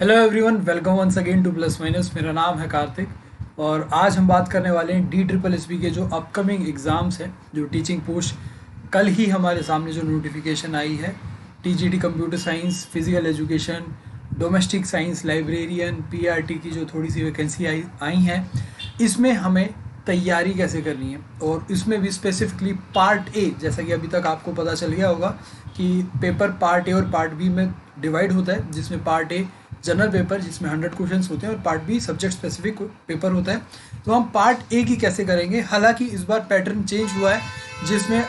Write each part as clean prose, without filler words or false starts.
Hello everyone, welcome once again to plus minus. मेरा नाम है कार्तिक और आज हम बात करने वाले हैं DSSB के जो अपकमिंग एग्ज़ाम्स हैं, जो टीचिंग पोस्ट। कल ही हमारे सामने जो नोटिफिकेशन आई है, TGT computer science, physical education, domestic science, librarian, PRT की जो थोड़ी सी वैकेंसी आई हैं, इसमें हमें तैयारी कैसे करनी है। और इसमें भी स्पेसिफिकली पार्ट ए, जैसा कि अभी तक आपको पता चल गया होगा कि पेपर पार्ट ए और पार्ट बी में डिवाइड होता है, जिसमें पार्ट ए जनरल पेपर जिसमें 100 क्वेश्चंस होते हैं और part be subject specific paper होता है। तो हम पार्ट ए की कैसे करेंगे। हालांकि इस बार पैटर्न चेंज हुआ है, जिसमें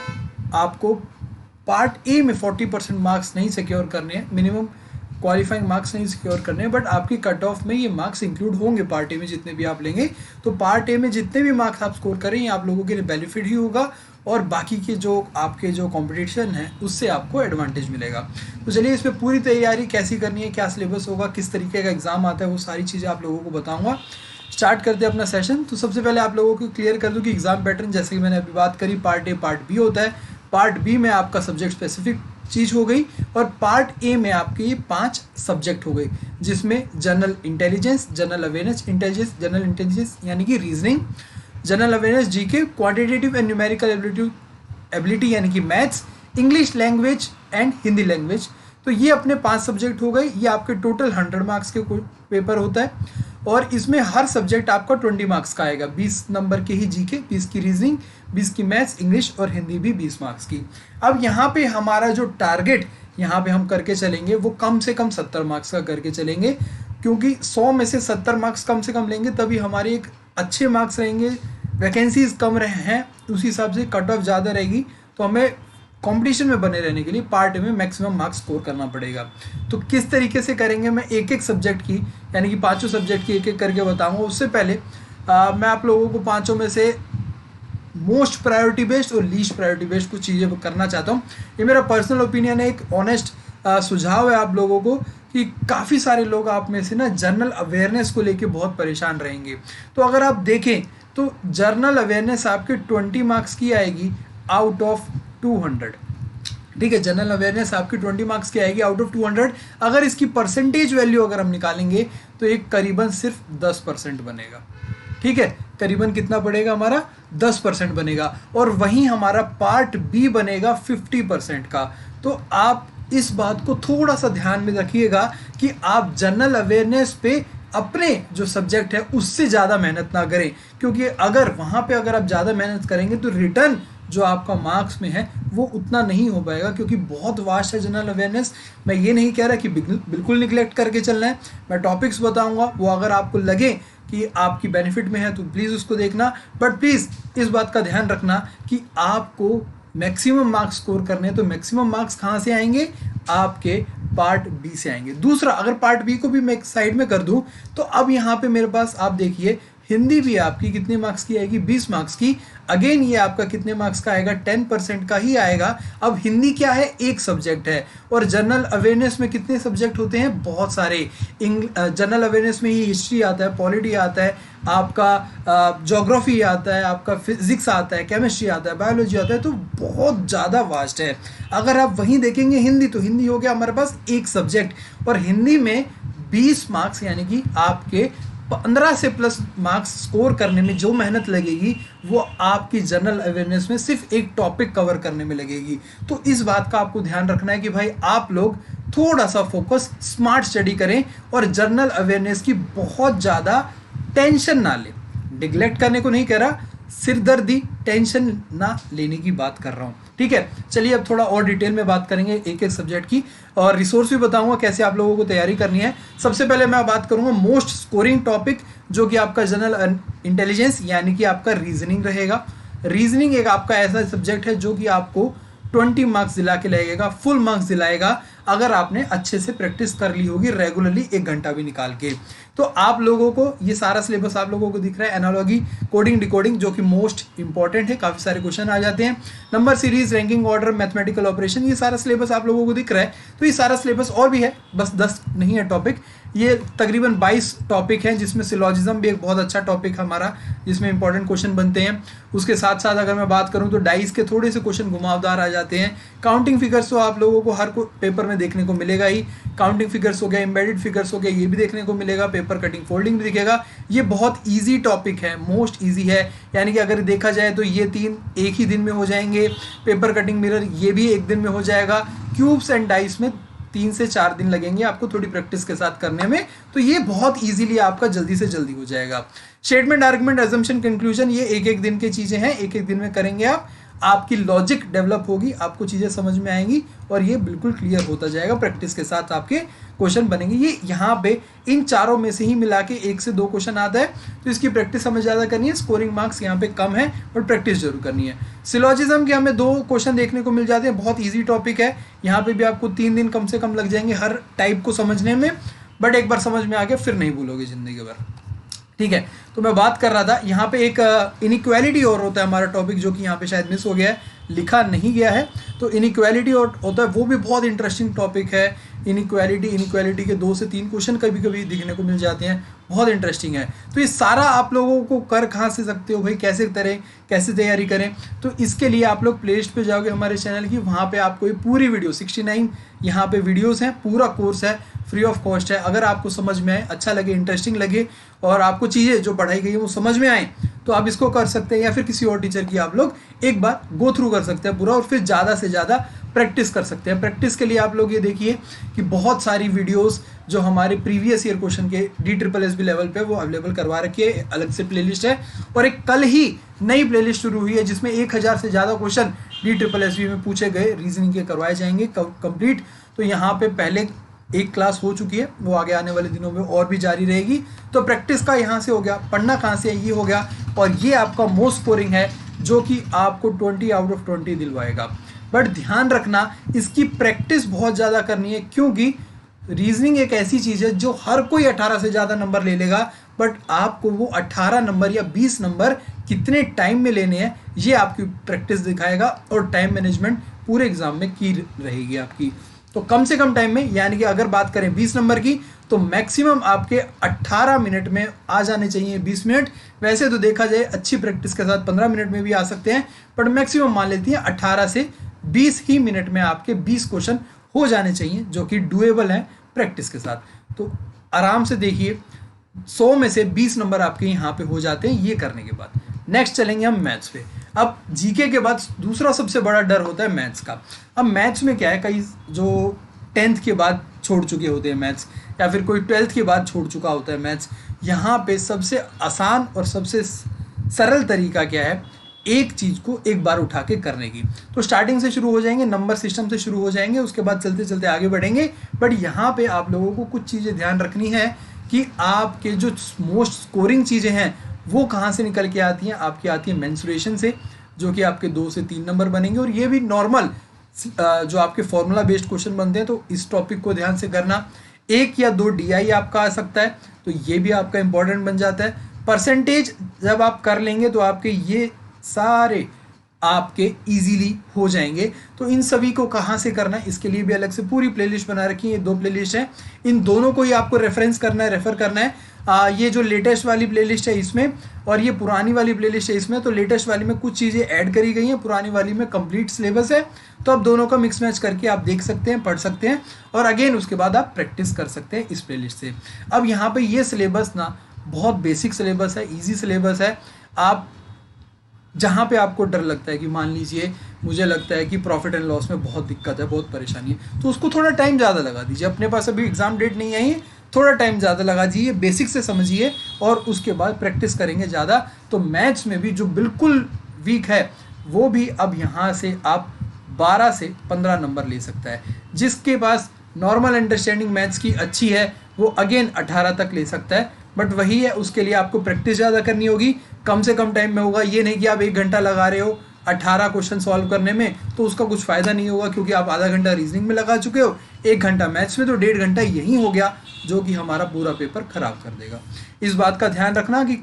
आपको पार्ट ए में 40% मार्क्स नहीं सिक्योर करने हैं, मिनिमम क्वालिफाइंग मार्क्स नहीं सिक्योर करने हैं, बट आपकी कट ऑफ में ये मार्क्स इंक्लूड होंगे पार्ट ए में जितने भी आप लेंगे। तो पार्ट ए में जितने भी मार्क्स आप स्कोर करें, ये आप लोगों के लिए बेनिफिट ही होगा और बाकी के जो आपके जो कंपटीशन है उससे आपको एडवांटेज मिलेगा। तो चलिए इस पर पूरी तैयारी कैसी करनी है, क्या सिलेबस होगा, किस तरीके का एग्जाम आता है, वो सारी चीज़ें आप लोगों को बताऊंगा। स्टार्ट करते हैं अपना सेशन। तो सबसे पहले आप लोगों को क्लियर कर दूं कि एग्जाम पैटर्न, जैसे कि मैंने अभी बात करी, पार्ट ए पार्ट बी होता है। पार्ट बी में आपका सब्जेक्ट स्पेसिफिक चीज़ हो गई और पार्ट ए में आपके ये 5 सब्जेक्ट हो गए, जिसमें general intelligence, general awareness intelligence, general intelligence यानी कि reasoning, general awareness GK, quantitative and numerical ability यानी कि maths, English language and Hindi language. तो ये अपने 5 सब्जेक्ट हो गए। ये आपके टोटल 100 मार्क्स के पेपर होता है और इसमें हर सब्जेक्ट आपका 20 मार्क्स का आएगा। 20 नंबर के ही जीके, 20 की रीजनिंग, 20 की मैथ्स, इंग्लिश और हिंदी भी 20 मार्क्स की। अब यहाँ पे हमारा जो टारगेट यहाँ पे हम करके चलेंगे वो कम से कम 70 मार्क्स का करके चलेंगे, क्योंकि 100 में से 70 मार्क्स कम से कम लेंगे तभी हमारे एक अच्छे मार्क्स रहेंगे। वैकेंसीज कम रहे हैं, उस हिसाब से कट ऑफ ज़्यादा रहेगी, तो हमें कंपटीशन में बने रहने के लिए पार्ट ए में मैक्सिमम मार्क्स स्कोर करना पड़ेगा। तो किस तरीके से करेंगे, मैं एक एक सब्जेक्ट की यानी कि 5 सब्जेक्ट की एक एक करके बताऊंगा। उससे पहले मैं आप लोगों को 5 में से मोस्ट प्रायोरिटी बेस्ड और लीस्ट प्रायोरिटी बेस्ड कुछ चीज़ें करना चाहता हूँ। ये मेरा पर्सनल ओपिनियन है, एक ऑनेस्ट सुझाव है आप लोगों को कि काफ़ी सारे लोग आप में से ना जनरल अवेयरनेस को लेके बहुत परेशान रहेंगे। तो अगर आप देखें तो जनरल अवेयरनेस आपके 20 मार्क्स की आएगी आउट ऑफ 200। ठीक है, जनरल अवेयरनेस आपकी 20 मार्क्स की आएगी आउट ऑफ 200। अगर इसकी परसेंटेज वैल्यू अगर हम निकालेंगे तो एक करीबन सिर्फ 10% बनेगा। ठीक है, करीबन कितना बढ़ेगा हमारा, 10% बनेगा। और वहीं हमारा पार्ट बी बनेगा 50% का। तो आप इस बात को थोड़ा सा ध्यान में रखिएगा कि आप जनरल अवेयरनेस पे अपने जो सब्जेक्ट है उससे ज़्यादा मेहनत ना करें, क्योंकि अगर वहाँ पे अगर आप ज़्यादा मेहनत करेंगे तो रिटर्न जो आपका मार्क्स में है वो उतना नहीं हो पाएगा, क्योंकि बहुत वास्ट है जनरल अवेयरनेस। मैं ये नहीं कह रहा कि बिल्कुल निगलेक्ट करके चलना है, मैं टॉपिक्स बताऊंगा, वो अगर आपको लगे कि आपकी बेनिफिट में है तो प्लीज़ उसको देखना, बट प्लीज़ इस बात का ध्यान रखना कि आपको मैक्सिमम मार्क्स स्कोर करने हैं। तो मैक्सिमम मार्क्स कहाँ से आएंगे, आपके पार्ट बी से आएंगे। दूसरा, अगर पार्ट बी को भी मैं एक साइड में कर दूं तो अब यहाँ पे मेरे पास आप देखिए, हिंदी भी आपकी कितने मार्क्स की आएगी, 20 मार्क्स की। अगेन ये आपका कितने मार्क्स का आएगा, 10% का ही आएगा। अब हिंदी क्या है, एक सब्जेक्ट है, और जनरल अवेयरनेस में कितने सब्जेक्ट होते हैं, बहुत सारे। जनरल अवेयरनेस में ही हिस्ट्री आता है, पॉलिटी आता है, आपका ज्योग्राफी आता है, आपका फिजिक्स आता है, केमिस्ट्री आता है, बायोलॉजी आता है। तो बहुत ज़्यादा वास्ट है। अगर आप वहीं देखेंगे हिंदी, तो हिंदी हो गया हमारे पास एक सब्जेक्ट, और हिंदी में 20 मार्क्स यानी कि आपके 15 से प्लस मार्क्स स्कोर करने में जो मेहनत लगेगी वो आपकी जनरल अवेयरनेस में सिर्फ एक टॉपिक कवर करने में लगेगी। तो इस बात का आपको ध्यान रखना है कि भाई आप लोग थोड़ा सा फोकस, स्मार्ट स्टडी करें और जनरल अवेयरनेस की बहुत ज़्यादा टेंशन ना लें। निगलेक्ट करने को नहीं कह रहा, सिरदर्दी, टेंशन ना लेने की बात कर रहा हूँ। ठीक है, चलिए अब थोड़ा और डिटेल में बात करेंगे एक एक सब्जेक्ट की, और रिसोर्स भी बताऊंगा कैसे आप लोगों को तैयारी करनी है। सबसे पहले मैं बात करूंगा मोस्ट स्कोरिंग टॉपिक, जो कि आपका जनरल इंटेलिजेंस यानी कि आपका रीजनिंग रहेगा। रीजनिंग एक आपका ऐसा सब्जेक्ट है जो कि आपको 20 मार्क्स दिला के लगेगा, फुल मार्क्स दिलाएगा, अगर आपने अच्छे से प्रैक्टिस कर ली होगी रेगुलरली 1 घंटा भी निकाल के। तो आप लोगों को ये सारा सिलेबस आप लोगों को दिख रहा है, एनालॉजी, कोडिंग, डिकोडिंग, जो कि मोस्ट इंपॉर्टेंट है, काफ़ी सारे क्वेश्चन आ जाते हैं, number series, ranking order, mathematical operation, ये सारा सिलेबस आप लोगों को दिख रहा है। तो ये सारा सिलेबस और भी है, बस 10 नहीं है टॉपिक। ये तकरीबन 22 टॉपिक हैं, जिसमें सिलॉजिज्म भी एक बहुत अच्छा टॉपिक हमारा, जिसमें इंपॉर्टेंट क्वेश्चन बनते हैं। उसके साथ साथ अगर मैं बात करूं तो डाइस के थोड़े से क्वेश्चन घुमावदार आ जाते हैं। काउंटिंग फिगर्स तो आप लोगों को हर पेपर में देखने को मिलेगा ही, काउंटिंग फिगर्स हो गया, एम्बेडेड फिगर्स हो गया, ये भी देखने को मिलेगा, पेपर कटिंग फोल्डिंग भी दिखेगा। ये बहुत ईजी टॉपिक है, मोस्ट ईजी है, यानी कि अगर देखा जाए तो ये 3 एक ही दिन में हो जाएंगे। पेपर कटिंग मिरर ये भी एक दिन में हो जाएगा। क्यूब्स एंड डाइस में 3 से 4 दिन लगेंगे आपको थोड़ी प्रैक्टिस के साथ करने में, तो ये बहुत इजीली आपका जल्दी से जल्दी हो जाएगा। स्टेटमेंट, आर्गुमेंट, अजम्पशन, कंक्लूजन, ये एक एक दिन की चीजें हैं, एक एक दिन में करेंगे आप। आपकी लॉजिक डेवलप होगी, आपको चीजें समझ में आएंगी और ये बिल्कुल क्लियर होता जाएगा। प्रैक्टिस के साथ आपके क्वेश्चन बनेंगे। ये यहाँ पे इन चारों में से ही मिला के 1 से 2 क्वेश्चन आता है, तो इसकी प्रैक्टिस हमें ज़्यादा करनी है। स्कोरिंग मार्क्स यहाँ पे कम है, और प्रैक्टिस जरूर करनी है। सिलॉजिज्म के हमें 2 क्वेश्चन देखने को मिल जाते हैं, बहुत ईजी टॉपिक है। यहाँ पे भी आपको 3 दिन कम से कम लग जाएंगे हर टाइप को समझने में, बट एक बार समझ में आ गया फिर नहीं भूलोगे जिंदगी भर। ठीक है, तो मैं बात कर रहा था यहाँ पे एक इनइक्वालिटी और होता है हमारा टॉपिक, जो कि यहाँ पे शायद मिस हो गया है, लिखा नहीं गया है। तो इनइक्वालिटी और होता है, वो भी बहुत इंटरेस्टिंग टॉपिक है। इनइक्वालिटी के 2 से 3 क्वेश्चन कभी कभी दिखने को मिल जाते हैं, बहुत इंटरेस्टिंग है। तो ये सारा आप लोगों को कर कहाँ से सकते हो भाई, कैसे तैयारी करें, तो इसके लिए आप लोग प्लेलिस्ट पे जाओगे हमारे चैनल की, वहाँ पे आपको ये पूरी वीडियो 69 यहाँ पे वीडियोस हैं, पूरा कोर्स है, फ्री ऑफ कॉस्ट है। अगर आपको समझ में आए, अच्छा लगे, इंटरेस्टिंग लगे और आपको चीज़ें जो पढ़ाई गई है वो समझ में आए, तो आप इसको कर सकते हैं, या फिर किसी और टीचर की आप लोग एक बार गो थ्रू कर सकते हैं पूरा, और फिर ज़्यादा से ज़्यादा प्रैक्टिस कर सकते हैं। प्रैक्टिस के लिए आप लोग ये देखिए कि बहुत सारी वीडियोस जो हमारे प्रीवियस ईयर क्वेश्चन के DSSB लेवल पे वो अवेलेबल करवा रखी है, अलग से प्लेलिस्ट है। और एक कल ही नई प्लेलिस्ट शुरू हुई है जिसमें 1000 से ज़्यादा क्वेश्चन DSSB में पूछे गए, रीजनिंग के करवाए जाएंगे कंप्लीट। तो यहाँ पे पहले एक क्लास हो चुकी है, वो आगे आने वाले दिनों में और भी जारी रहेगी। तो प्रैक्टिस का यहाँ से हो गया, पढ़ना कहाँ से ये हो गया, और ये आपका मोस्ट स्कोरिंग है जो कि आपको 20 आउट ऑफ 20 दिलवाएगा। बट ध्यान रखना, इसकी प्रैक्टिस बहुत ज़्यादा करनी है, क्योंकि रीजनिंग एक ऐसी चीज़ है जो हर कोई 18 से ज़्यादा नंबर ले लेगा, बट आपको वो 18 नंबर या 20 नंबर कितने टाइम में लेने हैं ये आपकी प्रैक्टिस दिखाएगा, और टाइम मैनेजमेंट पूरे एग्जाम में की रहेगी आपकी। तो कम से कम टाइम में, यानी कि अगर बात करें 20 नंबर की, तो मैक्सिमम आपके 18 मिनट में आ जाने चाहिए 20 मिनट। वैसे तो देखा जाए अच्छी प्रैक्टिस के साथ 15 मिनट में भी आ सकते हैं, बट मैक्सिमम मान लेती हैं 18 से 20 ही मिनट में आपके 20 क्वेश्चन हो जाने चाहिए, जो कि डुएबल हैं प्रैक्टिस के साथ। तो आराम से देखिए, 100 में से 20 नंबर आपके यहाँ पे हो जाते हैं ये करने के बाद। नेक्स्ट चलेंगे हम मैथ्स पे। अब जीके के बाद दूसरा सबसे बड़ा डर होता है मैथ्स का। अब मैथ्स में क्या है, कई जो 10th के बाद छोड़ चुके होते हैं मैथ्स, या फिर कोई 12th के बाद छोड़ चुका होता है मैथ्स, यहाँ पे सबसे आसान और सबसे सरल तरीका क्या है, एक चीज़ को एक बार उठा के करने की। तो स्टार्टिंग से शुरू हो जाएंगे, नंबर सिस्टम से शुरू हो जाएंगे, उसके बाद चलते चलते आगे बढ़ेंगे। बट यहाँ पे आप लोगों को कुछ चीज़ें ध्यान रखनी है कि आपके जो मोस्ट स्कोरिंग चीज़ें हैं वो कहाँ से निकल के आती हैं। आपकी आती है मेंसुरेशन से, जो कि आपके 2 से 3 नंबर बनेंगे, और ये भी नॉर्मल जो आपके फॉर्मूला बेस्ड क्वेश्चन बनते हैं। तो इस टॉपिक को ध्यान से करना। 1 या 2 DI आपका आ सकता है, तो ये भी आपका इंपॉर्टेंट बन जाता है। परसेंटेज जब आप कर लेंगे तो आपके ये सारे आपके इजीली हो जाएंगे। तो इन सभी को कहाँ से करना है, इसके लिए भी अलग से पूरी प्लेलिस्ट बना रखी है। ये 2 प्लेलिस्ट हैं, इन दोनों को ही आपको रेफरेंस करना है, रेफर करना है। ये जो लेटेस्ट वाली प्लेलिस्ट है इसमें, और ये पुरानी वाली प्लेलिस्ट है इसमें। तो लेटेस्ट वाली में कुछ चीज़ें ऐड करी गई हैं, पुरानी वाली में कंप्लीट सिलेबस है। तो आप दोनों का मिक्स मैच करके आप देख सकते हैं, पढ़ सकते हैं, और अगेन उसके बाद आप प्रैक्टिस कर सकते हैं इस प्लेलिस्ट से। अब यहाँ पर ये सिलेबस ना बहुत बेसिक सिलेबस है, ईजी सिलेबस है। आप जहाँ पे आपको डर लगता है कि मान लीजिए मुझे लगता है कि प्रॉफिट एंड लॉस में बहुत दिक्कत है, बहुत परेशानी है, तो उसको थोड़ा टाइम ज़्यादा लगा दीजिए। अपने पास अभी एग्जाम डेट नहीं आई है, थोड़ा टाइम ज़्यादा लगा दीजिए, बेसिक से समझिए, और उसके बाद प्रैक्टिस करेंगे ज़्यादा। तो मैथ्स में भी जो बिल्कुल वीक है वो भी अब यहाँ से आप 12 से 15 नंबर ले सकता है। जिसके पास नॉर्मल अंडरस्टैंडिंग मैथ्स की अच्छी है वो अगेन 18 तक ले सकता है। बट वही है, उसके लिए आपको प्रैक्टिस ज़्यादा करनी होगी, कम से कम टाइम में होगा। ये नहीं कि आप 1 घंटा लगा रहे हो 18 क्वेश्चन सॉल्व करने में, तो उसका कुछ फ़ायदा नहीं होगा, क्योंकि आप आधा घंटा रीजनिंग में लगा चुके हो, 1 घंटा मैथ्स में, तो 1.5 घंटा यही हो गया, जो कि हमारा पूरा पेपर खराब कर देगा। इस बात का ध्यान रखना कि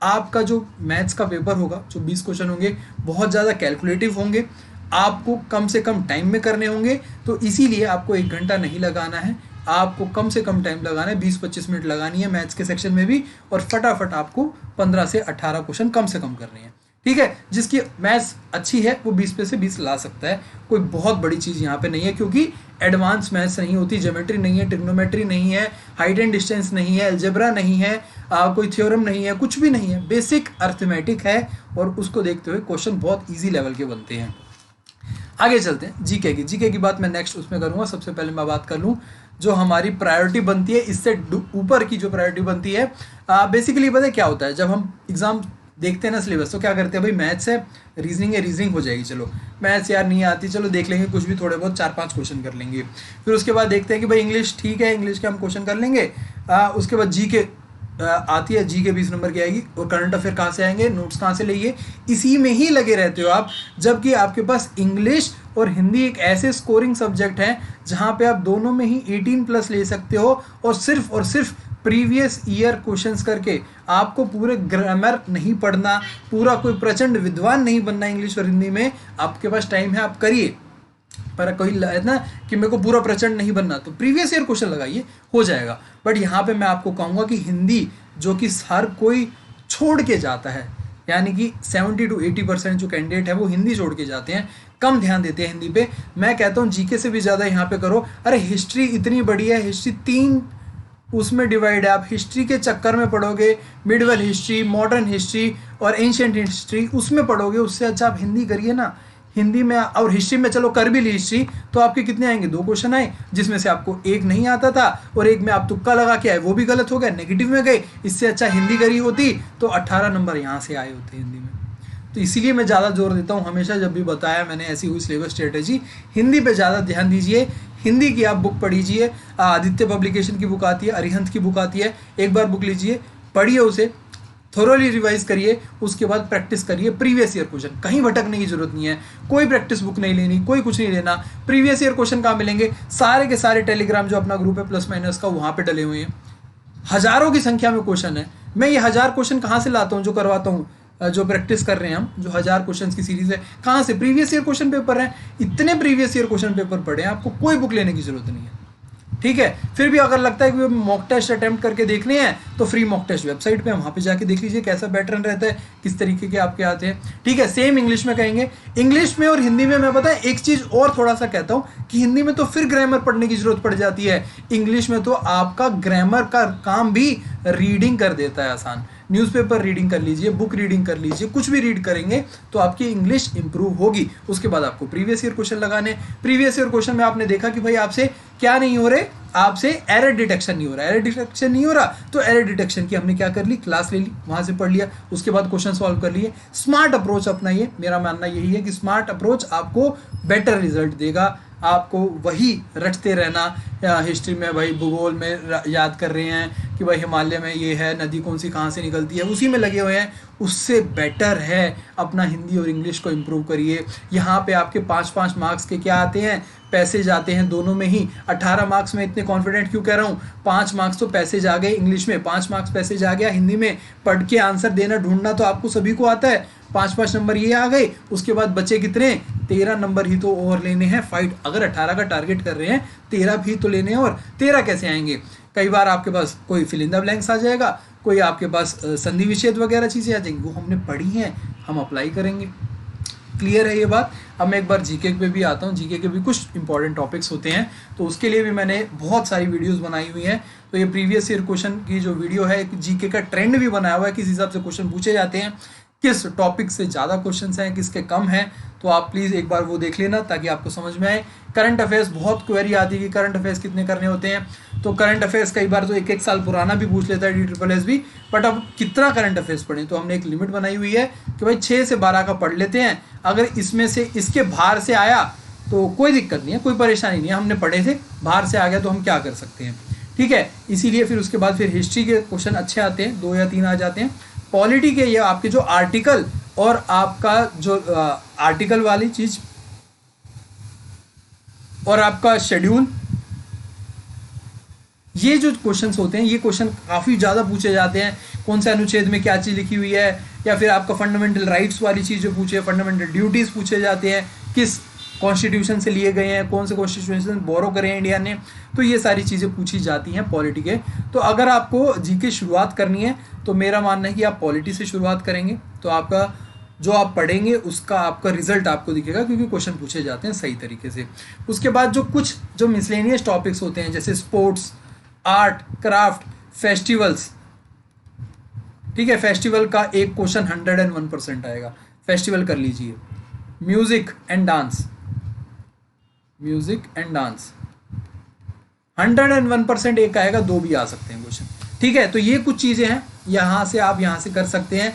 आपका जो मैथ्स का पेपर होगा, जो 20 क्वेश्चन होंगे, बहुत ज़्यादा कैलकुलेटिव होंगे, आपको कम से कम टाइम में करने होंगे। तो इसीलिए आपको 1 घंटा नहीं लगाना है, आपको कम से कम टाइम लगाना है, 20-25 मिनट लगानी है मैथ्स के सेक्शन में भी, और फटाफट आपको 15 से 18 क्वेश्चन कम से कम करने हैं। ठीक है, जिसकी मैथ्स अच्छी है वो 20 पे से 20 ला सकता है, कोई बहुत बड़ी चीज़ यहाँ पे नहीं है, क्योंकि एडवांस मैथ्स नहीं होती, ज्योमेट्री नहीं है, ट्रिग्नोमेट्री नहीं है, हाइट एंड डिस्टेंस नहीं है, अलजेब्रा नहीं है, कोई थ्योरम नहीं है, कुछ भी नहीं है, बेसिक अर्थमेटिक है, और उसको देखते हुए क्वेश्चन बहुत ईजी लेवल के बनते हैं। आगे चलते हैं जीके की बात मैं नेक्स्ट उसमें करूँगा। सबसे पहले मैं बात कर लूँ जो हमारी प्रायोरिटी बनती है, इससे ऊपर की जो प्रायोरिटी बनती है, बेसिकली पता है क्या होता है, जब हम एग्ज़ाम देखते हैं ना सिलेबस, तो क्या करते हैं भाई, मैथ्स है, रीजनिंग हो जाएगी, चलो मैथ्स यार नहीं आती, चलो देख लेंगे कुछ भी, थोड़े बहुत 4-5 क्वेश्चन कर लेंगे। फिर उसके बाद देखते हैं कि भाई इंग्लिश ठीक है, इंग्लिश के हम क्वेश्चन कर लेंगे। उसके बाद जीके आती है, जीके 20 नंबर की आएगी, और करंट अफेयर कहाँ से आएंगे, नोट्स कहाँ से लेंगे, इसी में ही लगे रहते हो आप। जबकि आपके पास इंग्लिश और हिंदी एक ऐसे स्कोरिंग सब्जेक्ट हैं जहाँ पे आप दोनों में ही 18+ ले सकते हो, और सिर्फ प्रीवियस ईयर क्वेश्चंस करके आपको पूरे ग्रामर नहीं पढ़ना, पूरा कोई प्रचंड विद्वान नहीं बनना इंग्लिश और हिंदी में। आपके पास टाइम है, आप करिए, पर कोई है ना कि मेरे को पूरा प्रचंड नहीं बनना, तो प्रीवियस ईयर क्वेश्चन लगाइए, हो जाएगा। बट यहाँ पे मैं आपको कहूँगा कि हिंदी जो कि हर कोई छोड़ के जाता है, यानी कि 70 to 80% जो कैंडिडेट है वो हिंदी छोड़ के जाते हैं, कम ध्यान देते हैं हिंदी पे। मैं कहता हूँ जीके से भी ज़्यादा यहाँ पे करो। अरे हिस्ट्री इतनी बड़ी है, हिस्ट्री 3 उसमें डिवाइड है, आप हिस्ट्री के चक्कर में पढ़ोगे, मिडवल हिस्ट्री, मॉडर्न हिस्ट्री और एंशिएंट हिस्ट्री उसमें पढ़ोगे, उससे अच्छा आप हिंदी करिए ना। हिंदी में और हिस्ट्री में चलो कर भी ली हिस्ट्री, तो आपके कितने आएंगे, 2 क्वेश्चन आए, जिसमें से आपको एक नहीं आता था और एक में आप तुक्का लगा के आए, वो भी गलत हो गया, नेगेटिव में गए। इससे अच्छा हिंदी करी होती तो 18 नंबर यहाँ से आए होते हिंदी में। तो इसीलिए मैं ज़्यादा जोर देता हूँ, हमेशा जब भी बताया मैंने ऐसी हुई सिलेबस स्ट्रेटेजी, हिंदी पे ज़्यादा ध्यान दीजिए। हिंदी की आप बुक पढ़ीजिए, आदित्य पब्लिकेशन की बुक आती है, अरिहंत की बुक आती है, एक बार बुक लीजिए, पढ़िए उसे, थोरोली रिवाइज करिए, उसके बाद प्रैक्टिस करिए प्रीवियस ईयर क्वेश्चन। कहीं भटकने की जरूरत नहीं है, कोई प्रैक्टिस बुक नहीं लेनी, कोई कुछ नहीं लेना। प्रीवियस ईयर क्वेश्चन कहाँ मिलेंगे, सारे के सारे टेलीग्राम जो अपना ग्रुप है प्लस माइनस का, वहाँ पे डले हुए हैं, हज़ारों की संख्या में क्वेश्चन है। मैं ये 1000 क्वेश्चन कहाँ से लाता हूँ, जो करवाता हूँ, जो प्रैक्टिस कर रहे हैं हम, जो 1000 क्वेश्चन की सीरीज है, कहाँ से, प्रीवियस ईयर क्वेश्चन पेपर है। इतने प्रीवियस ईयर क्वेश्चन पेपर पढ़े हैं, आपको कोई बुक लेने की जरूरत नहीं है। ठीक है, फिर भी अगर लगता है कि मॉक टेस्ट अटेम्प्ट करके देखने हैं, तो फ्री मॉक टेस्ट वेबसाइट पे, वहाँ पे जाके देख लीजिए कैसा पैटर्न रहता है, किस तरीके के आपके आते हैं। ठीक है, सेम इंग्लिश में कहेंगे। इंग्लिश में और हिंदी में मैं पता है एक चीज़ और थोड़ा सा कहता हूँ कि हिंदी में तो फिर ग्रामर पढ़ने की जरूरत पड़ जाती है, इंग्लिश में तो आपका ग्रामर का काम भी रीडिंग कर देता है आसान। न्यूज़पेपर रीडिंग कर लीजिए, बुक रीडिंग कर लीजिए, कुछ भी रीड करेंगे तो आपकी इंग्लिश इंप्रूव होगी। उसके बाद आपको प्रीवियस ईयर क्वेश्चन लगाने। प्रीवियस ईयर क्वेश्चन में आपने देखा कि भाई आपसे क्या नहीं हो रहे, आपसे एरर डिटेक्शन नहीं हो रहा। एरर डिटेक्शन नहीं हो रहा तो एरर डिटेक्शन की हमने क्या कर ली, क्लास ले ली, वहां से पढ़ लिया, उसके बाद क्वेश्चन सॉल्व कर लिए। स्मार्ट अप्रोच अपनाइए, मेरा मानना यही है कि स्मार्ट अप्रोच आपको बेटर रिजल्ट देगा। आपको वही रटते रहना, हिस्ट्री में भाई भूगोल में याद कर रहे हैं कि भाई हिमालय में ये है, नदी कौन सी कहाँ से निकलती है, उसी में लगे हुए हैं, उससे बेटर है अपना हिंदी और इंग्लिश को इम्प्रूव करिए। यहाँ पे आपके 5-5 मार्क्स के क्या आते हैं, पैसे जाते हैं दोनों में ही। 18 मार्क्स में इतने कॉन्फिडेंट क्यों कह रहा हूँ, 5 मार्क्स तो पैसे जा गए इंग्लिश में, 5 मार्क्स पैसे जा गया हिंदी में। पढ़ के आंसर देना ढूंढना तो आपको सभी को आता है, 5-5 नंबर ये आ गए। उसके बाद बचे कितने, 13 नंबर ही तो और लेने हैं। फाइट अगर 18 का टारगेट कर रहे हैं, 13 भी तो लेने हैं। और 13 कैसे आएंगे, कई बार आपके पास कोई फिल इन द ब्लैंक्स आ जाएगा, कोई आपके पास संधि विच्छेद वगैरह चीज़ें आ जाएंगी, वो हमने पढ़ी हैं, हम अप्लाई करेंगे। क्लियर है ये बात। अब मैं एक बार जीके पे भी आता हूँ। जीके के भी कुछ इंपॉर्टेंट टॉपिक्स होते हैं, तो उसके लिए भी मैंने बहुत सारी वीडियोस बनाई हुई हैं। तो ये प्रीवियस ईयर क्वेश्चन की जो वीडियो है, जीके का ट्रेंड भी बनाया हुआ है, किस हिसाब से क्वेश्चन पूछे जाते हैं, किस टॉपिक से ज़्यादा क्वेश्चंस हैं, किसके कम हैं, तो आप प्लीज़ एक बार वो देख लेना ताकि आपको समझ में आए। करंट अफेयर्स, बहुत क्वेरी आती है कि करंट अफेयर्स कितने करने होते हैं, तो करंट अफेयर्स कई बार तो 1-1 साल पुराना भी पूछ लेता है DSSS भी। बट अब कितना करंट अफेयर्स पढ़ें, तो हमने एक लिमिट बनाई हुई है कि भाई 6 से 12 का पढ़ लेते हैं। अगर इसमें से इसके बाहर से आया तो कोई दिक्कत नहीं है, कोई परेशानी नहीं है, हमने पढ़े थे, बाहर से आ गया तो हम क्या कर सकते हैं। ठीक है, इसीलिए फिर उसके बाद फिर हिस्ट्री के क्वेश्चन अच्छे आते हैं, 2 या 3 आ जाते हैं। पॉलिटी के ये आपके जो आर्टिकल और आपका जो आर्टिकल वाली चीज और आपका शेड्यूल, ये जो क्वेश्चंस होते हैं, ये क्वेश्चन काफ़ी ज़्यादा पूछे जाते हैं। कौन से अनुच्छेद में क्या चीज़ लिखी हुई है, या फिर आपका फंडामेंटल राइट्स वाली चीज़ जो पूछे, फंडामेंटल ड्यूटीज़ पूछे जाते हैं, किस कॉन्स्टिट्यूशन से लिए गए हैं, कौन से कॉन्स्टिट्यूशन बोरो करे हैं इंडिया ने, तो ये सारी चीज़ें पूछी जाती हैं पॉलिटी के। तो अगर आपको जीके शुरुआत करनी है तो मेरा मानना है कि आप पॉलिटी से शुरुआत करेंगे तो आपका जो आप पढ़ेंगे उसका आपका रिजल्ट आपको दिखेगा, क्योंकि क्वेश्चन पूछे जाते हैं सही तरीके से। उसके बाद जो मिसलेनियस टॉपिक्स होते हैं जैसे स्पोर्ट्स, आर्ट, क्राफ्ट, फेस्टिवल्स, ठीक है, फेस्टिवल का एक क्वेश्चन 101% आएगा, फेस्टिवल कर लीजिए। Music and dance, music and dance 101% एक आएगा, 2 भी आ सकते हैं क्वेश्चन, ठीक है। तो ये कुछ चीज़ें हैं, यहाँ से आप यहाँ से कर सकते हैं।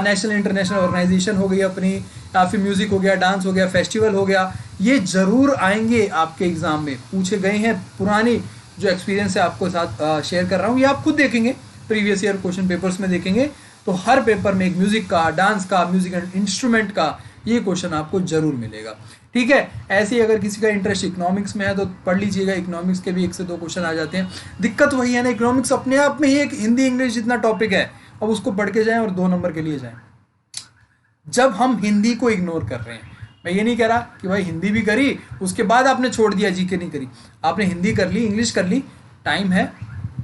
नेशनल इंटरनेशनल ऑर्गेनाइजेशन हो गई अपनी, या फिर म्यूजिक हो गया, डांस हो गया, फेस्टिवल हो गया, ये जरूर आएंगे आपके एग्जाम में, पूछे गए हैं। पुरानी जो एक्सपीरियंस है आपको साथ शेयर कर रहा हूँ, ये आप खुद देखेंगे, प्रीवियस ईयर क्वेश्चन पेपर्स में देखेंगे तो हर पेपर में एक म्यूजिक का, डांस का, म्यूजिक इंस्ट्रूमेंट का ये क्वेश्चन आपको जरूर मिलेगा, ठीक है। ऐसे ही अगर किसी का इंटरेस्ट इकोनॉमिक्स में है तो पढ़ लीजिएगा, इकोनॉमिक्स के भी 1 से 2 क्वेश्चन आ जाते हैं। दिक्कत वही है ना, इकोनॉमिक्स अपने आप में ही एक हिंदी इंग्लिश जितना टॉपिक है, अब उसको पढ़ के जाएं और 2 नंबर के लिए जाएं। जब हम हिंदी को इग्नोर कर रहे हैं, मैं ये नहीं कह रहा कि भाई हिंदी भी करी उसके बाद आपने छोड़ दिया, जीके नहीं करी, आपने हिंदी कर ली, इंग्लिश कर ली, टाइम है,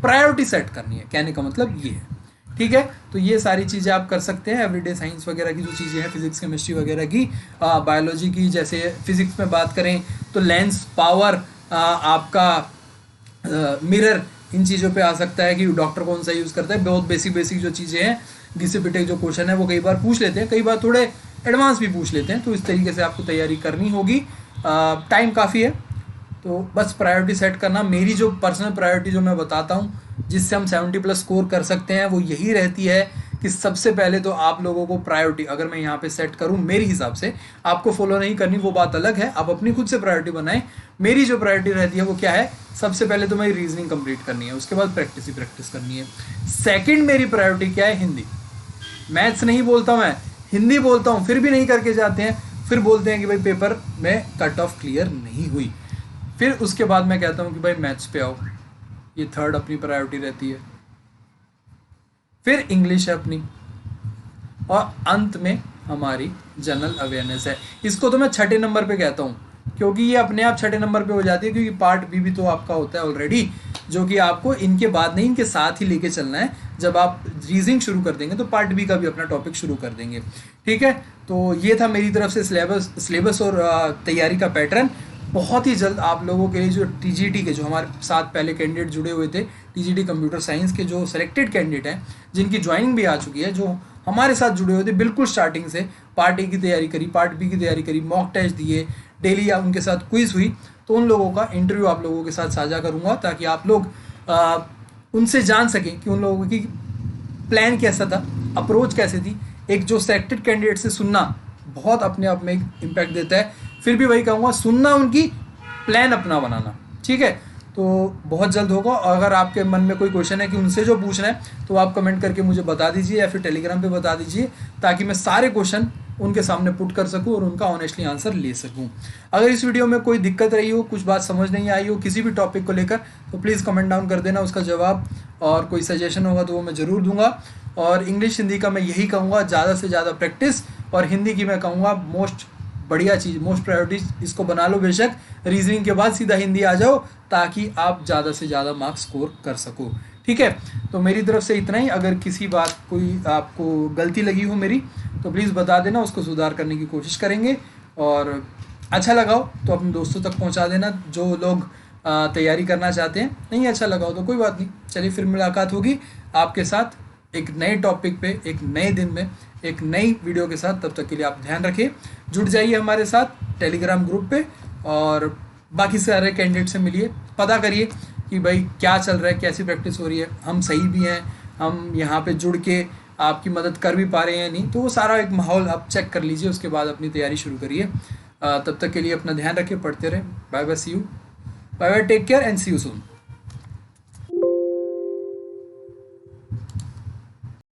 प्रायोरिटी सेट करनी है, कहने का मतलब ये है, ठीक है। तो ये सारी चीज़ें आप कर सकते हैं। एवरीडे साइंस वगैरह की जो चीज़ें हैं, फिजिक्स केमिस्ट्री वगैरह की, बायोलॉजी की, जैसे फिजिक्स में बात करें तो लेंस, पावर, आपका मिरर, इन चीज़ों पे आ सकता है कि डॉक्टर कौन सा यूज़ करता है। बहुत बेसिक जो चीज़ें हैं, घिसे पिटे जो क्वेश्चन है वो कई बार पूछ लेते हैं, कई बार थोड़े एडवांस भी पूछ लेते हैं। तो इस तरीके से आपको तैयारी करनी होगी, टाइम काफ़ी है, तो बस प्रायोरिटी सेट करना। मेरी जो पर्सनल प्रायोरिटी जो मैं बताता हूँ जिससे हम 70+ स्कोर कर सकते हैं, वो यही रहती है कि सबसे पहले तो आप लोगों को प्रायोरिटी, अगर मैं यहाँ पे सेट करूँ मेरे हिसाब से, आपको फॉलो नहीं करनी वो बात अलग है, आप अपनी खुद से प्रायोरिटी बनाएं। मेरी जो प्रायोरिटी रहती है वो क्या है, सबसे पहले तो मेरी रीजनिंग कंप्लीट करनी है, उसके बाद प्रैक्टिस ही प्रैक्टिस करनी है। सेकंड मेरी प्रायोरिटी क्या है, हिंदी। मैथ्स नहीं बोलता मैं, हिंदी बोलता हूँ, फिर भी नहीं करके जाते हैं, फिर बोलते हैं कि भाई पेपर में कट ऑफ क्लियर नहीं हुई। फिर उसके बाद मैं कहता हूँ कि भाई मैथ्स पे आओ, ये थर्ड अपनी प्रायोरिटी रहती है। फिर इंग्लिश है अपनी, और अंत में हमारी जनरल अवेयरनेस है। इसको तो मैं 6ठे नंबर पे कहता हूँ, क्योंकि ये अपने आप 6ठे नंबर पे हो जाती है, क्योंकि पार्ट बी भी तो आपका होता है ऑलरेडी, जो कि आपको इनके बाद नहीं, इनके साथ ही लेके चलना है। जब आप रीजनिंग शुरू कर देंगे तो पार्ट बी का भी अपना टॉपिक शुरू कर देंगे, ठीक है। तो ये था मेरी तरफ से सिलेबस और तैयारी का पैटर्न। बहुत ही जल्द आप लोगों के लिए जो टीजीटी के, जो हमारे साथ पहले कैंडिडेट जुड़े हुए थे, टीजीटी कंप्यूटर साइंस के जो सेलेक्टेड कैंडिडेट हैं, जिनकी ज्वाइनिंग भी आ चुकी है, जो हमारे साथ जुड़े हुए थे बिल्कुल स्टार्टिंग से, पार्ट ए की तैयारी करी, पार्ट बी की तैयारी करी, मॉक टेस्ट दिए, डेली उनके साथ क्विज हुई, तो उन लोगों का इंटरव्यू आप लोगों के साथ साझा करूँगा, ताकि आप लोग उनसे जान सकें कि उन लोगों की प्लान कैसा था, अप्रोच कैसे थी। एक जो सेलेक्टेड कैंडिडेट से सुनना बहुत अपने आप में एक इम्पैक्ट देता है। फिर भी वही कहूँगा, सुनना, उनकी प्लान अपना बनाना, ठीक है। तो बहुत जल्द होगा। और अगर आपके मन में कोई क्वेश्चन है कि उनसे जो पूछना है, तो आप कमेंट करके मुझे बता दीजिए, या फिर टेलीग्राम पे बता दीजिए, ताकि मैं सारे क्वेश्चन उनके सामने पुट कर सकूं और उनका ऑनेस्टली आंसर ले सकूं। अगर इस वीडियो में कोई दिक्कत रही हो, कुछ बात समझ नहीं आई हो किसी भी टॉपिक को लेकर, तो प्लीज़ कमेंट डाउन कर देना उसका जवाब, और कोई सजेशन होगा तो वो मैं ज़रूर दूंगा। और इंग्लिश हिंदी का मैं यही कहूँगा, ज़्यादा से ज़्यादा प्रैक्टिस, और हिंदी की मैं कहूँगा मोस्ट बढ़िया चीज़, मोस्ट प्रायोरिटी इसको बना लो बेशक, रीजनिंग के बाद सीधा हिंदी आ जाओ, ताकि आप ज़्यादा से ज़्यादा मार्क्स स्कोर कर सको, ठीक है। तो मेरी तरफ से इतना ही। अगर किसी बात कोई आपको गलती लगी हो मेरी, तो प्लीज़ बता देना, उसको सुधार करने की कोशिश करेंगे। और अच्छा लगाओ तो अपने दोस्तों तक पहुंचा देना, जो लोग तैयारी करना चाहते हैं। नहीं अच्छा लगाओ तो कोई बात नहीं, चलिए फिर मुलाकात होगी आपके साथ एक नए टॉपिक पे, एक नए दिन में, एक नई वीडियो के साथ। तब तक के लिए आप ध्यान रखिए, जुड़ जाइए हमारे साथ टेलीग्राम ग्रुप पे, और बाकी सारे कैंडिडेट से मिलिए, पता करिए कि भाई क्या चल रहा है, कैसी प्रैक्टिस हो रही है, हम सही भी हैं, हम यहाँ पे जुड़ के आपकी मदद कर भी पा रहे हैं नहीं, तो वो सारा एक माहौल आप चेक कर लीजिए, उसके बाद अपनी तैयारी शुरू करिए। तब तक के लिए अपना ध्यान रखिए, पढ़ते रहें। Bye bye, see you, bye bye, take care and see you soon.